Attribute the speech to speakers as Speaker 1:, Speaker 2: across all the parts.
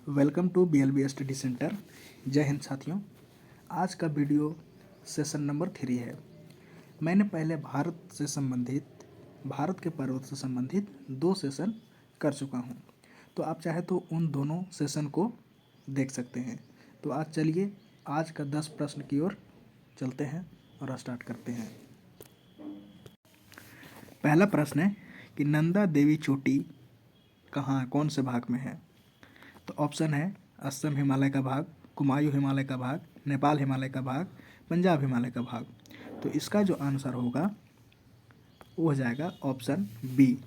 Speaker 1: Welcome to BLB study centre. जय हिंद साथियों। आज का वीडियो सेशन नंबर 3 है। मैंने पहले भारत के पर्वत से संबंधित 2 सेशन कर चुका हूं, तो आप चाहे तो उन दोनों सेशन को देख सकते हैं। तो आज चलिए आज का 10 प्रश्न की ओर चलते हैं और स्टार्ट करते हैं। पहला प्रश्न है कि नंदा देवी चोटी कहाँ कौन से भाग में है? तो ऑप्शन है असम हिमालय का भाग, कुमायूं हिमालय का भाग, नेपाल हिमालय का भाग, पंजाब हिमालय का भाग। तो इसका जो आंसर होगा वो हो जाएगा ऑप्शन बी,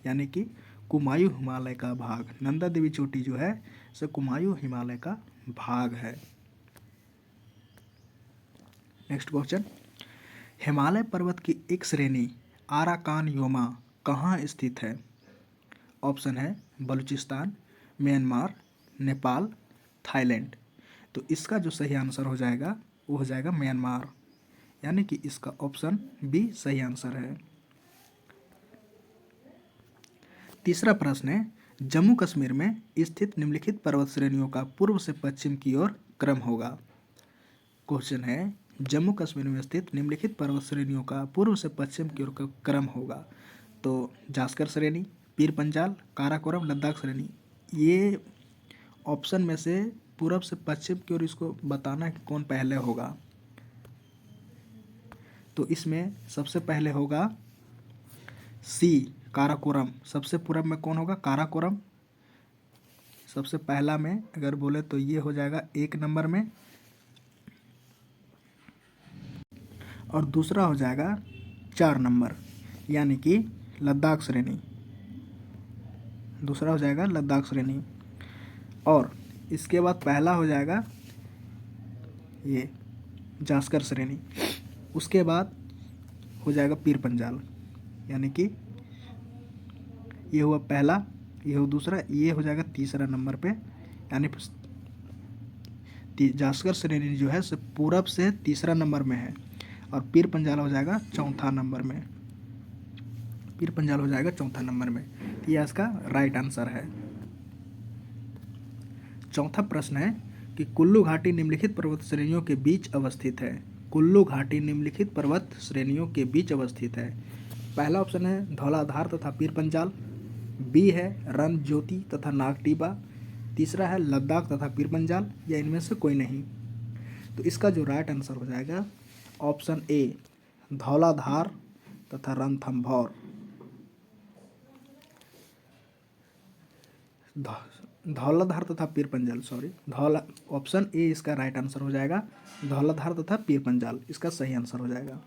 Speaker 1: यानी कि कुमायूं हिमालय का भाग। नंदा देवी चोटी जो है सो कुमायूं हिमालय का भाग है। नेक्स्ट क्वेश्चन, हिमालय पर्वत की एक श्रेणी आराकान योमा कहाँ स्थित है? ऑप्शन है बलूचिस्तान, म्यांमार, नेपाल, थाईलैंड। तो इसका जो सही आंसर हो जाएगा वो हो जाएगा म्यांमार, यानी कि इसका ऑप्शन बी सही आंसर है। तीसरा प्रश्न है जम्मू कश्मीर में स्थित निम्नलिखित पर्वत श्रेणियों का पूर्व से पश्चिम की ओर क्रम होगा। क्वेश्चन है जम्मू कश्मीर में स्थित निम्नलिखित पर्वत श्रेणियों का पूर्व से पश्चिम की ओर का क्रम होगा। तो जास्कर श्रेणी, पीर पंजाल, काराकोरम, लद्दाख श्रेणी। ये ऑप्शन में से पूरब से पश्चिम की ओर इसको बताना है कि कौन पहले होगा। तो इसमें सबसे पहले होगा सी काराकोरम। सबसे पूरब में कौन होगा? काराकोरम। सबसे पहला में अगर बोले तो ये हो जाएगा 1 नंबर में, और दूसरा हो जाएगा 4 नंबर, यानी कि लद्दाख श्रेणी। दूसरा हो जाएगा लद्दाख श्रेणी, और इसके बाद पहला हो जाएगा ये जास्कर श्रेणी। उसके बाद हो जाएगा पीर पंजाल, यानी कि ये हुआ पहला, ये हुआ दूसरा, ये हो जाएगा तीसरा नंबर पे, यानी जास्कर श्रेणी जो है पूरब से तीसरा नंबर में है, और पीर पंजाल हो जाएगा चौथा नंबर में। पीर पंजाल हो जाएगा चौथा नंबर में। तो यह इसका राइट आंसर है। चौथा प्रश्न है कि कुल्लू घाटी निम्नलिखित पर्वत श्रेणियों के बीच अवस्थित है। कुल्लू घाटी निम्नलिखित पर्वत श्रेणियों के बीच अवस्थित है। पहला ऑप्शन है धौलाधार तथा पीर पंजाल, बी है रन ज्योति तथा नागटीबा, तीसरा है लद्दाख तथा पीर पंजाल, या इनमें से कोई नहीं। तो इसका जो राइट आंसर हो जाएगा ऑप्शन ए धौलाधार तथा रणथंभौर। धौलाधार तथा पीर पंजाल, ऑप्शन ए इसका राइट आंसर हो जाएगा। धौलाधार तथा पीर पंजाल इसका सही आंसर हो जाएगा।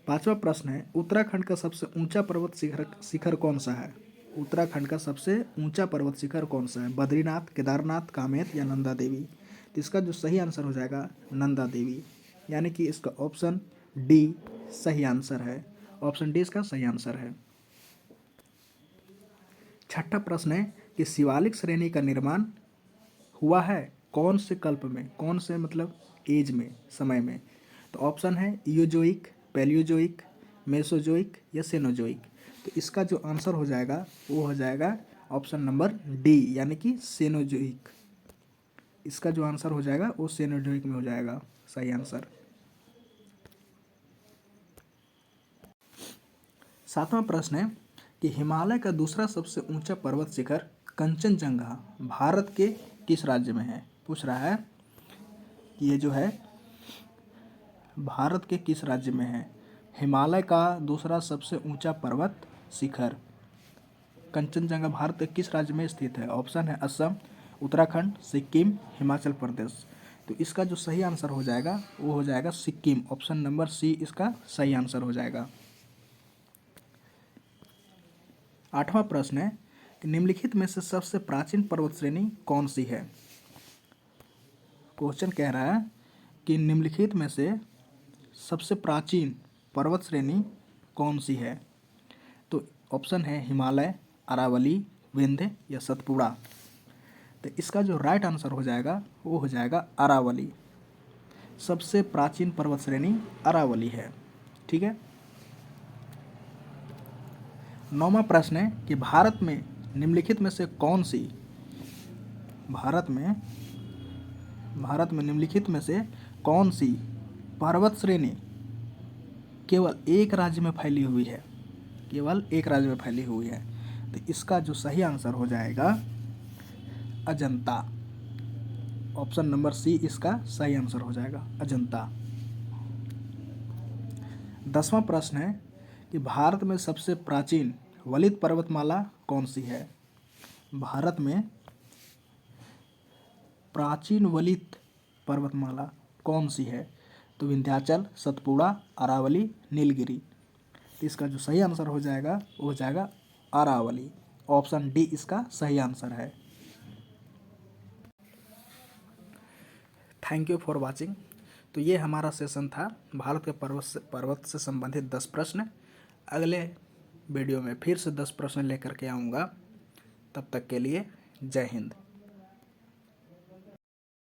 Speaker 1: पांचवा प्रश्न है उत्तराखंड का सबसे ऊंचा पर्वत शिखर कौन सा है? उत्तराखंड का सबसे ऊंचा पर्वत शिखर कौन सा है? बद्रीनाथ, केदारनाथ, कामेत या नंदा देवी? तो इसका जो सही आंसर हो जाएगा नंदा देवी, यानी कि इसका ऑप्शन डी सही आंसर है। ऑप्शन डी इसका सही आंसर है। छठा प्रश्न है कि शिवालिक श्रेणी का निर्माण हुआ है कौन से कल्प में? कौन से मतलब एज में, समय में? तो ऑप्शन है इयोजोइक, पैलियोजोइक, मेसोजोइक या सेनोजोइक। तो इसका जो आंसर हो जाएगा वो हो जाएगा ऑप्शन नंबर डी, यानी कि सेनोजोइक। इसका जो आंसर हो जाएगा वो सेनोजोइक में हो जाएगा सही आंसर। सातवां प्रश्न है कि हिमालय का दूसरा सबसे ऊंचा पर्वत शिखर कंचनजंगा भारत के किस राज्य में है? पूछ रहा है कि ये जो है भारत के किस राज्य में है? हिमालय का दूसरा सबसे ऊंचा पर्वत शिखर कंचनजंगा भारत के किस राज्य में स्थित है? ऑप्शन है असम, उत्तराखंड, सिक्किम, हिमाचल प्रदेश। तो इसका जो सही आंसर हो जाएगा वो हो जाएगा सिक्किम। ऑप्शन नंबर सी इसका सही आंसर हो जाएगा। आठवां प्रश्न है कि निम्नलिखित में से सबसे प्राचीन पर्वत श्रेणी कौन सी है? क्वेश्चन कह रहा है कि निम्नलिखित में से सबसे प्राचीन पर्वत श्रेणी कौन सी है? तो ऑप्शन है हिमालय, अरावली, विंध्य या सतपुड़ा। तो इसका जो राइट आंसर हो जाएगा वो हो जाएगा अरावली। सबसे प्राचीन पर्वत श्रेणी अरावली है। ठीक है। 9वां प्रश्न है कि भारत में निम्नलिखित में से कौन सी भारत में निम्नलिखित में से कौन सी पर्वत श्रेणी केवल एक राज्य में फैली हुई है? केवल एक राज्य में फैली हुई है। तो इसका जो सही आंसर हो जाएगा अजंता। ऑप्शन नंबर सी इसका सही आंसर हो जाएगा, अजंता। 10वां प्रश्न है कि भारत में सबसे प्राचीन वलित पर्वतमाला कौन सी है? भारत में प्राचीन वलित पर्वतमाला कौन सी है? तो विंध्याचल, सतपुड़ा, अरावली, नीलगिरी। तो इसका जो सही आंसर हो जाएगा वो हो जाएगा अरावली। ऑप्शन डी इसका सही आंसर है। Thank you for watching. तो ये हमारा सेशन था भारत के पर्वत से संबंधित 10 प्रश्न। अगले वीडियो में फिर से 10 प्रश्न लेकर के आऊँगा। तब तक के लिए जय हिंद।